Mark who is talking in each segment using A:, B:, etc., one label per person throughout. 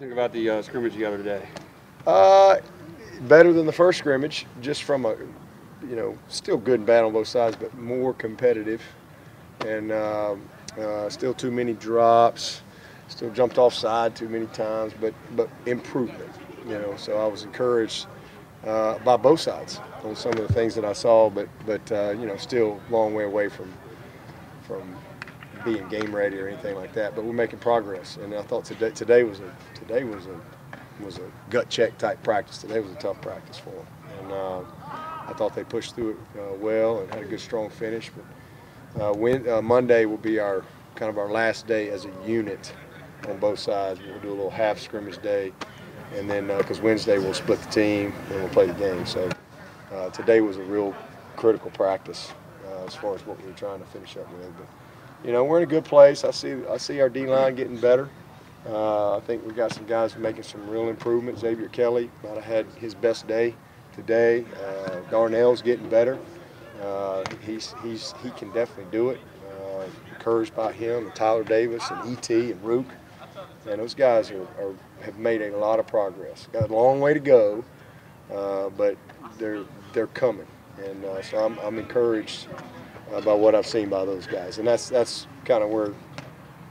A: Think about the scrimmage the other day.
B: Better than the first scrimmage, just from a, still good and bad on both sides, but more competitive, and still too many drops, still jumped offside too many times, but improvement. So I was encouraged by both sides on some of the things that I saw, but still a long way away from being game ready or anything like that. But we're making progress, and I thought today was a gut check type practice. Today was a tough practice for them, and I thought they pushed through it well and had a good strong finish. But Monday will be our last day as a unit on both sides. We'll do a little half scrimmage day, and then because Wednesday we'll split the team and we'll play the game. So today was a real critical practice as far as what we were trying to finish up with. But we're in a good place. I see our D-line getting better. I think we've got some guys making some real improvements. Xavier Kelly might have had his best day today. Darnell's getting better. He can definitely do it. Encouraged by him, and Tyler Davis, and E.T. and Rook. And those guys have made a lot of progress. Got a long way to go, but they're coming. And so I'm encouraged by what I've seen by those guys. And that's kind of where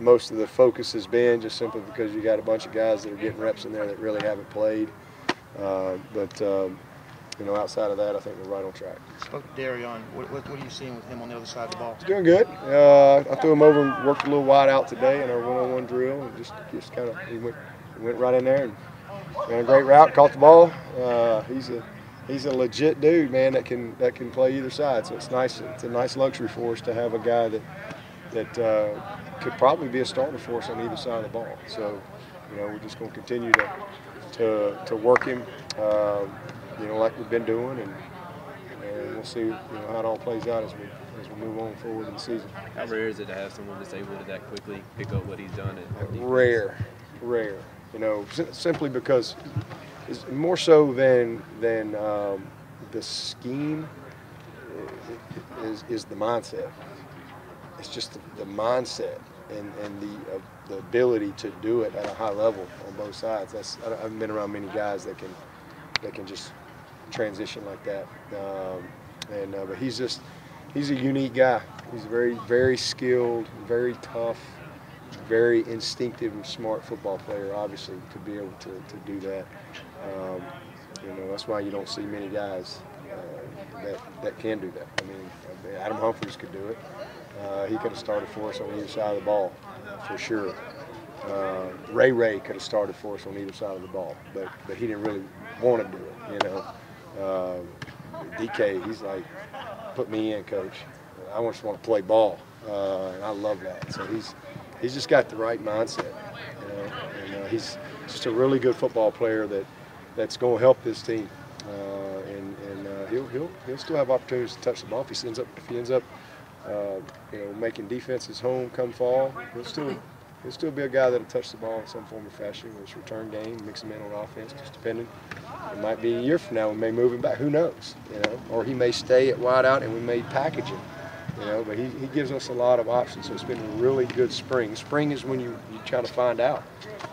B: most of the focus has been, just simply because you got a bunch of guys that are getting reps in there that really haven't played. Outside of that, I think we're right on track.
C: Spoke to Darion. What are you seeing with him on the other side of the ball?
B: He's doing good. I threw him over and worked a little wide out today in our one-on-one drill, and just kind of he went right in there and ran a great route, caught the ball. He's a legit dude, man, that can play either side. So it's nice. It's a nice luxury for us to have a guy that could probably be a starter for us on either side of the ball. So we're just going to continue to work him. Like we've been doing, and we'll see how it all plays out as we move on forward in the season.
D: How rare is it to have someone that's able to that quickly pick up what he's done?
B: Rare. Simply because it's more so than the scheme is the mindset. It's just the mindset and the ability to do it at a high level on both sides. I haven't been around many guys that can just transition like that. But he's a unique guy. He's a very, very skilled, very tough, very instinctive and smart football player, obviously, to be able to do that. That's why you don't see many guys that can do that. I mean, Adam Humphries could do it. He could have started for us on either side of the ball, for sure. Ray could have started for us on either side of the ball, but he didn't really want to do it, DK, he's like, put me in, coach. I just want to play ball, and I love that. So he's just got the right mindset, and he's just a really good football player that's going to help this team, and he'll still have opportunities to touch the ball if he ends up making defenses home come fall. He'll still be a guy that'll touch the ball in some form or fashion, whether it's return game, mix him in on offense, just depending. It might be a year from now we may move him back. Who knows? Or he may stay at wide out and we may package him. But he gives us a lot of options. So it's been a really good spring. Spring is when you try to find out.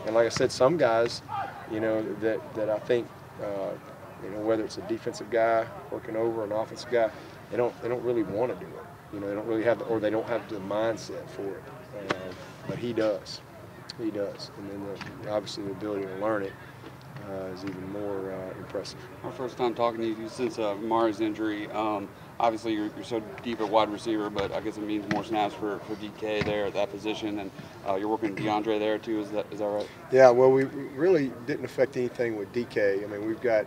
B: And like I said, some guys, that I think, whether it's a defensive guy working over an offensive guy, they don't really want to do it. They don't really have they don't have the mindset for it. But he does. And then obviously the ability to learn it is even more impressive.
A: Our first time talking to you since Mara's injury. Obviously you're so deep at wide receiver, but I guess it means more snaps for DK there at that position, and you're working with DeAndre there too. Is that right?
B: Yeah. Well, we really didn't affect anything with DK. I mean, we've got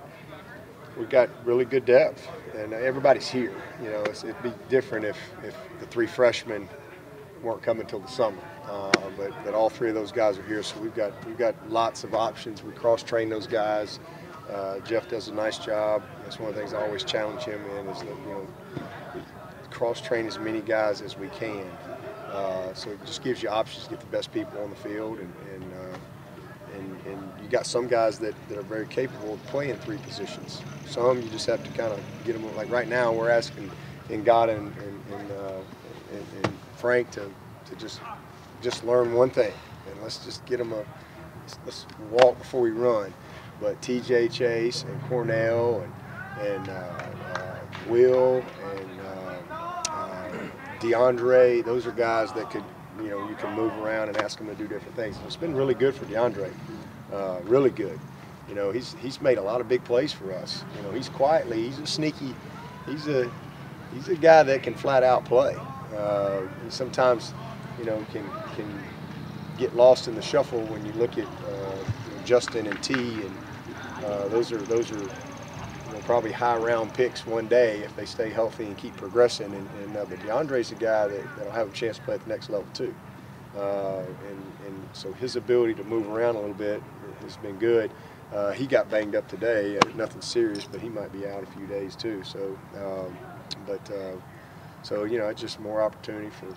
B: really good depth, and everybody's here. It'd be different if the three freshmen weren't coming till the summer. But all three of those guys are here, so we've got lots of options. We cross-train those guys. Jeff does a nice job. That's one of the things I always challenge him in, is that cross-train as many guys as we can. So it just gives you options to get the best people on the field, and you got some guys that are very capable of playing three positions. Some you just have to kind of get them. Like right now, we're asking God and Frank to just learn one thing, and let's just get them let's walk before we run. But T.J. Chase and Cornell and Will and DeAndre, those are guys that could, you can move around and ask them to do different things. It's been really good for DeAndre, really good. He's made a lot of big plays for us. He's he's a sneaky, he's a guy that can flat out play. He sometimes, can get lost in the shuffle when you look at Justin and T, and those are probably high round picks one day if they stay healthy and keep progressing. But DeAndre's a guy that'll have a chance to play at the next level too. And so his ability to move around a little bit has been good. He got banged up today, nothing serious, but he might be out a few days too. So, it's just more opportunity for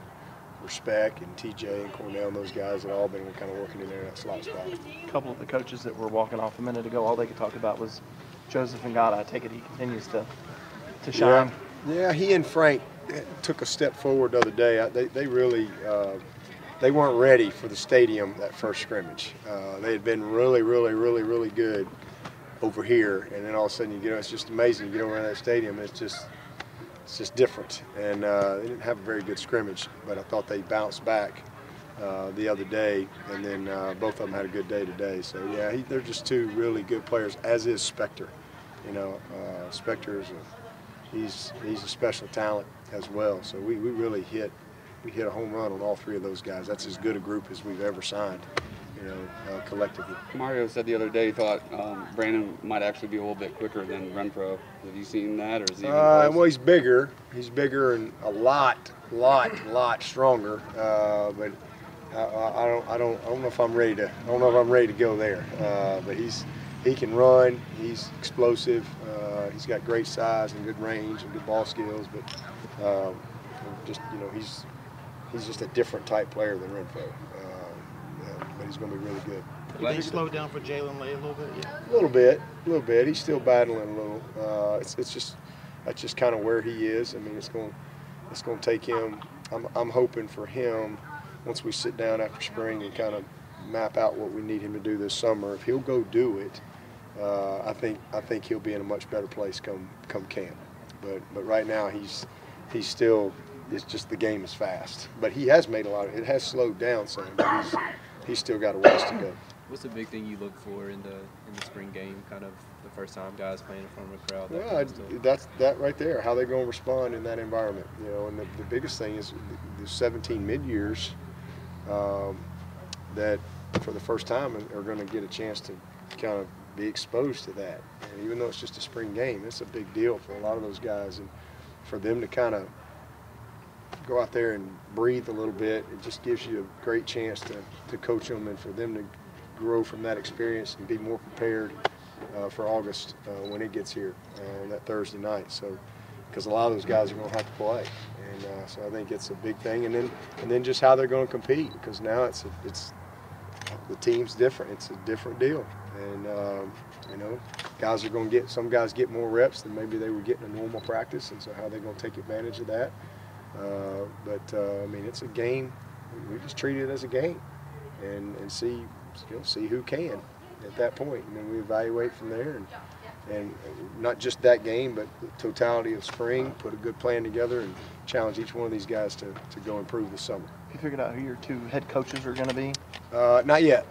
B: Speck and TJ and Cornell and those guys that all been kind of working in there in that slot spot.
E: A couple of the coaches that were walking off a minute ago, all they could talk about was Joseph Ngata. I take it he continues to shine.
B: Yeah, he and Frank took a step forward the other day. They really they weren't ready for the stadium that first scrimmage. They had been really good over here, and then all of a sudden it's just amazing. You get over in that stadium, it's just different. And they didn't have a very good scrimmage, but I thought they bounced back the other day, and then both of them had a good day today. So yeah, they're just two really good players, as is Spector. Spector he's a special talent as well. So we really hit a home run on all three of those guys. That's as good a group as we've ever signed, collectively.
A: Mario said the other day he thought Brandon might actually be a little bit quicker than Renfro. Have you seen that, or is he?
B: Well, he's bigger. He's bigger and a lot stronger. But I don't know if I'm ready to. I don't know if I'm ready to go there. But he can run. He's explosive. He's got great size and good range and good ball skills. But he's just a different type player than Renfro. But he's going to be really good.
C: You think he slowed down for Jalen Lay a little bit? Yeah.
B: A little bit. He's still battling a little. That's just kind of where he is. I mean, it's going to take him. I'm hoping for him once we sit down after spring and kind of map out what we need him to do this summer. If he'll go do it, I think he'll be in a much better place come camp. But right now he's still. It's just the game is fast. But he has made a lot. It has slowed down some. But he's still got a ways to go.
D: What's the big thing you look for in the spring game? Kind of the first time guys playing in front of a crowd.
B: Well, that's that right there. How they're going to respond in that environment. And the biggest thing is the 17 mid-years that for the first time are going to get a chance to kind of be exposed to that. And even though it's just a spring game, it's a big deal for a lot of those guys, and for them to kind of go out there and breathe a little bit, it just gives you a great chance to coach them, and for them to grow from that experience and be more prepared for August when it gets here that Thursday night. So, because a lot of those guys are going to have to play, and so I think it's a big thing. And then just how they're going to compete, because now it's the team's different. It's a different deal, and guys are going to some guys get more reps than maybe they were getting in normal practice, and so how they're going to take advantage of that. I mean, it's a game. We just treat it as a game, and see who can at that point, and then we evaluate from there, and not just that game, but the totality of spring. Put a good plan together and challenge each one of these guys to go improve this summer.
E: Have you figured out who your two head coaches are going to be?
B: Not yet.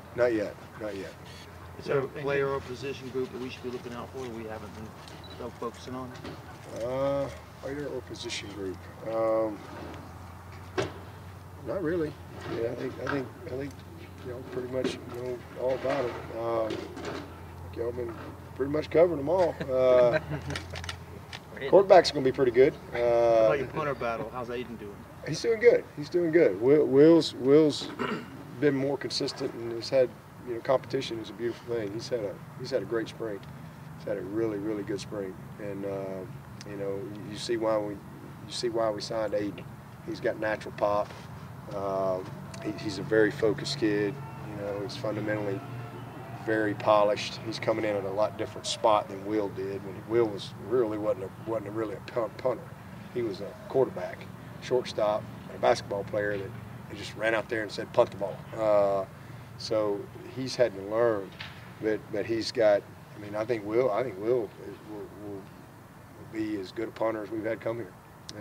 C: Is there a player or position group that we should be looking out for that we haven't been focusing on?
B: Player or position group? Not really. Yeah, I think pretty much all about it. Y'all been pretty much covering them all. Quarterback's going to be pretty good.
C: How about your punter battle? How's Aiden doing?
B: He's doing good. Will's been more consistent, and has had competition is a beautiful thing. He's had a great spring. He's had a really good spring, and you see why we signed Aiden. He's got natural pop. He's a very focused kid. He's fundamentally very polished. He's coming in at a lot different spot than Will did. When Will wasn't really a punter. He was a quarterback, shortstop, and a basketball player that just ran out there and said punt the ball. So he's had to learn, but he's got. I mean, I think Will will be as good a punter as we've had come here.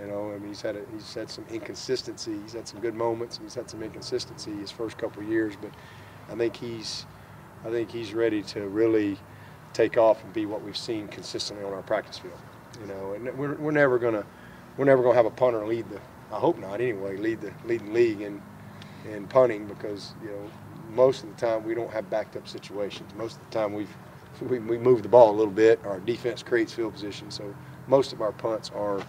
B: You know, I mean, he's had some inconsistency. He's had some good moments, and he's had some inconsistency his first couple of years. But I think he's ready to really take off and be what we've seen consistently on our practice field. You know, and we're never gonna have a punter lead the. I hope not anyway. Lead the league in punting, because you know most of the time we don't have backed up situations. Most of the time we move the ball a little bit. Our defense creates field position, so most of our punts are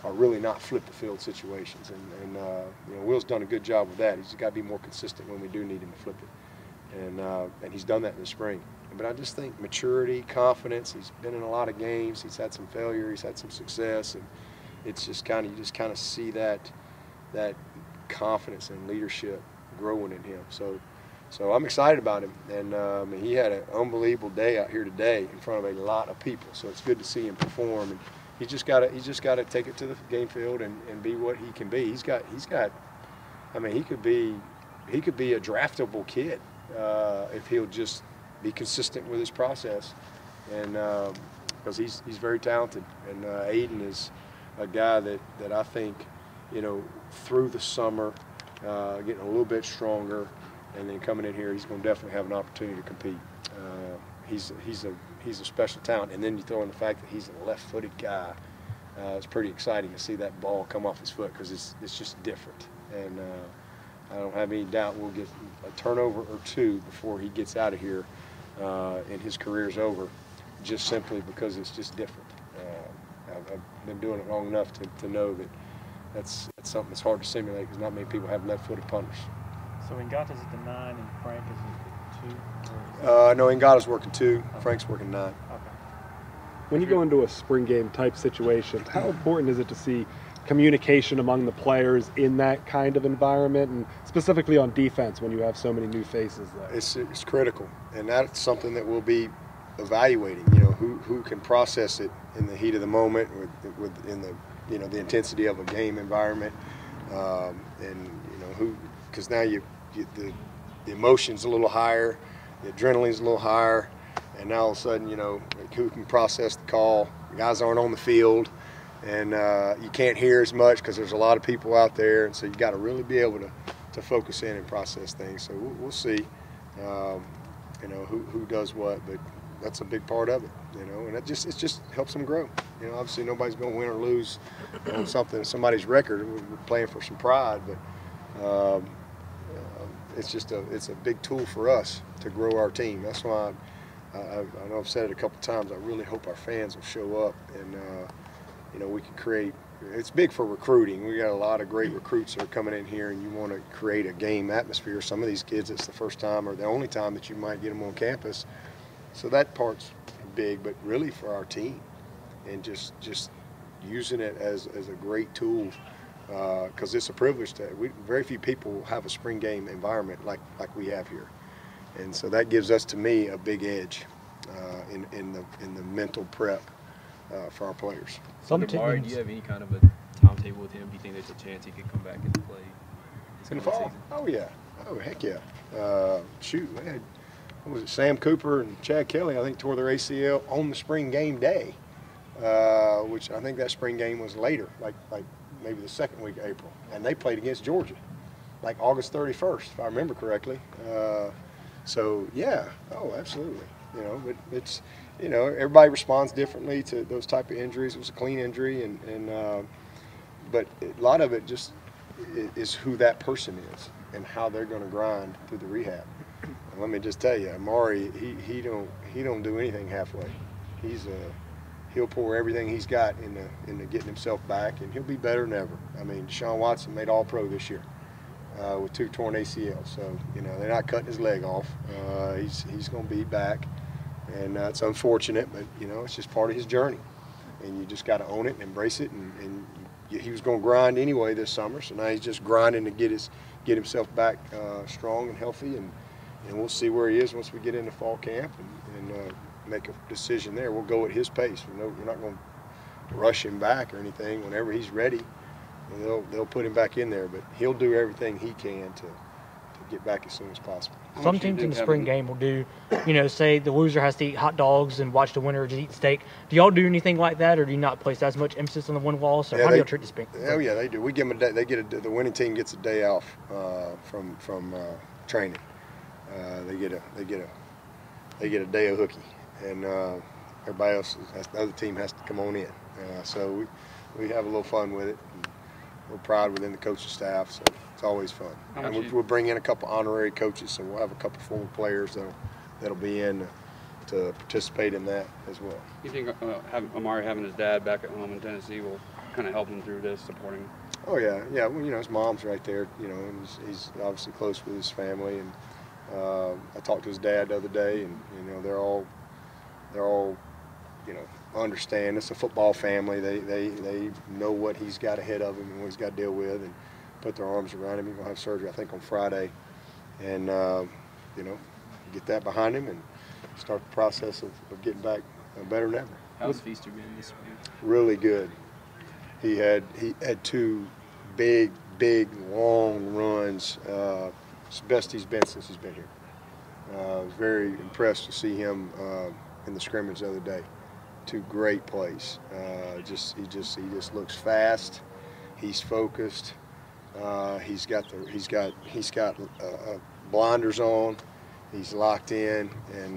B: really not flip the field situations. And you know, Will's done a good job with that. He's got to be more consistent when we do need him to flip it, and he's done that in the spring. But I just think maturity, confidence. He's been in a lot of games. He's had some failure. He's had some success, and it's just kind of, you just kind of see that confidence and leadership growing in him. So I'm excited about him, and he had an unbelievable day out here today in front of a lot of people. So it's good to see him perform, and he's just got to take it to the game field and be what he can be. He's got. I mean, he could be a draftable kid if he'll just be consistent with his process, and because he's very talented. And Aiden is a guy that I think, you know, through the summer, getting a little bit stronger, and then coming in here, he's going to definitely have an opportunity to compete. He's a special talent, and then you throw in the fact that he's a left-footed guy. It's pretty exciting to see that ball come off his foot, because it's just different. And I don't have any doubt we'll get a turnover or two before he gets out of here and his career's over, just simply because it's just different. I've been doing it long enough to know that that's something that's hard to simulate, because not many people have left-footed punters.
E: So Ngata's at the 9 and Frank is at 2?
B: No, Ngata's working 2. Okay. Frank's working 9.
E: Okay.
F: When you go into a spring game type situation, how important is it to see communication among the players in that kind of environment, and specifically on defense when you have so many new faces there?
B: It's critical, and that's something that we'll be evaluating. You know, who can process it in the heat of the moment, in the, you know, the intensity of a game environment, and you know because now the emotion's a little higher, the adrenaline's a little higher, and now all of a sudden, you know, who can process the call? The guys aren't on the field, and you can't hear as much because there's a lot of people out there, and so you got to really be able to focus in and process things. So we'll see, you know, who does what, but that's a big part of it, you know, and it just helps them grow. You know, obviously nobody's going to win or lose on somebody's record. We're playing for some pride, but it's a big tool for us to grow our team. That's why I know I've said it a couple times. I really hope our fans will show up, and you know, we can create. It's big for recruiting. We got a lot of great recruits that are coming in here, and you want to create a game atmosphere. Some of these kids, it's the first time or the only time that you might get them on campus. So that part's big, but really for our team, and just using it as a great tool, because it's a privilege very few people have a spring game environment like we have here, and so that gives us, to me, a big edge in the mental prep for our players.
D: Amari, do you have any kind of a timetable with him? Do you think there's a chance he could come back into play
B: In the fall? Oh yeah. Oh heck yeah. Shoot, they had, what was it, Sam Cooper and Chad Kelly, I think, tore their ACL on the spring game day, which I think that spring game was later, like maybe the second week of April, and they played against Georgia, like August 31st, if I remember correctly. So yeah, oh absolutely. You know, but it's, you know, everybody responds differently to those type of injuries. It was a clean injury, but a lot of it just is who that person is and how they're going to grind through the rehab. And let me just tell you, Amari, he don't do anything halfway. He'll pour everything he's got into getting himself back, and he'll be better than ever. I mean, Deshaun Watson made All-Pro this year with 2 torn ACLs, so you know they're not cutting his leg off. He's going to be back, and it's unfortunate, but you know it's just part of his journey, and you just got to own it and embrace it. And he was going to grind anyway this summer, so now he's just grinding to get himself back strong and healthy, and we'll see where he is once we get into fall camp and make a decision there. We'll go at his pace. We're not going to rush him back or anything. Whenever he's ready, they'll put him back in there, but he'll do everything he can to get back as soon as possible.
G: Some teams in the spring game will do, say the loser has to eat hot dogs and watch the winner just eat steak. Do y'all do anything like that, or do you not place as much emphasis on the win loss? Or how do y'all treat the spring?
B: Oh yeah, they do. We give them a day. The winning team gets a day off from training. They get a day of hooky, and everybody else, the other team has to come on in. So we have a little fun with it. We're proud within the coaching staff, so it's always fun. And we'll bring in a couple honorary coaches, so we'll have a couple former players that'll be in to participate in that as well.
A: You think Amari having his dad back at home in Tennessee will kind of help him through this, supporting him?
B: Oh yeah. Well, his mom's right there. And he's obviously close with his family. And I talked to his dad the other day, and they're all understand it's a football family. They know what he's got ahead of him and what he's got to deal with, and put their arms around him. He's gonna have surgery, I think, on Friday, and get that behind him and start the process of getting back better than ever.
D: How's Feaster been this spring?
B: Really good. He had 2 big, long runs. It's the best he's been since he's been here. I was very impressed to see him in the scrimmage the other day. 2 great plays. He just looks fast. He's focused. He's got blinders on. He's locked in, and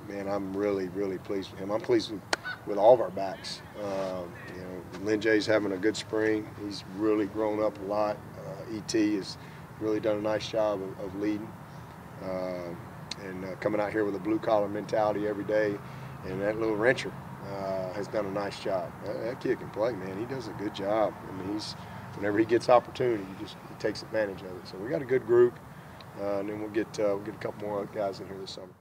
B: man, I'm really pleased with him. I'm pleased with all of our backs. Lynn Jay's having a good spring. He's really grown up a lot. ET has really done a nice job of leading and coming out here with a blue-collar mentality every day. And that little wrencher has done a nice job. That kid can play, man. He does a good job. I mean, whenever he gets opportunity, he takes advantage of it. So we got a good group, and then we'll get a couple more guys in here this summer.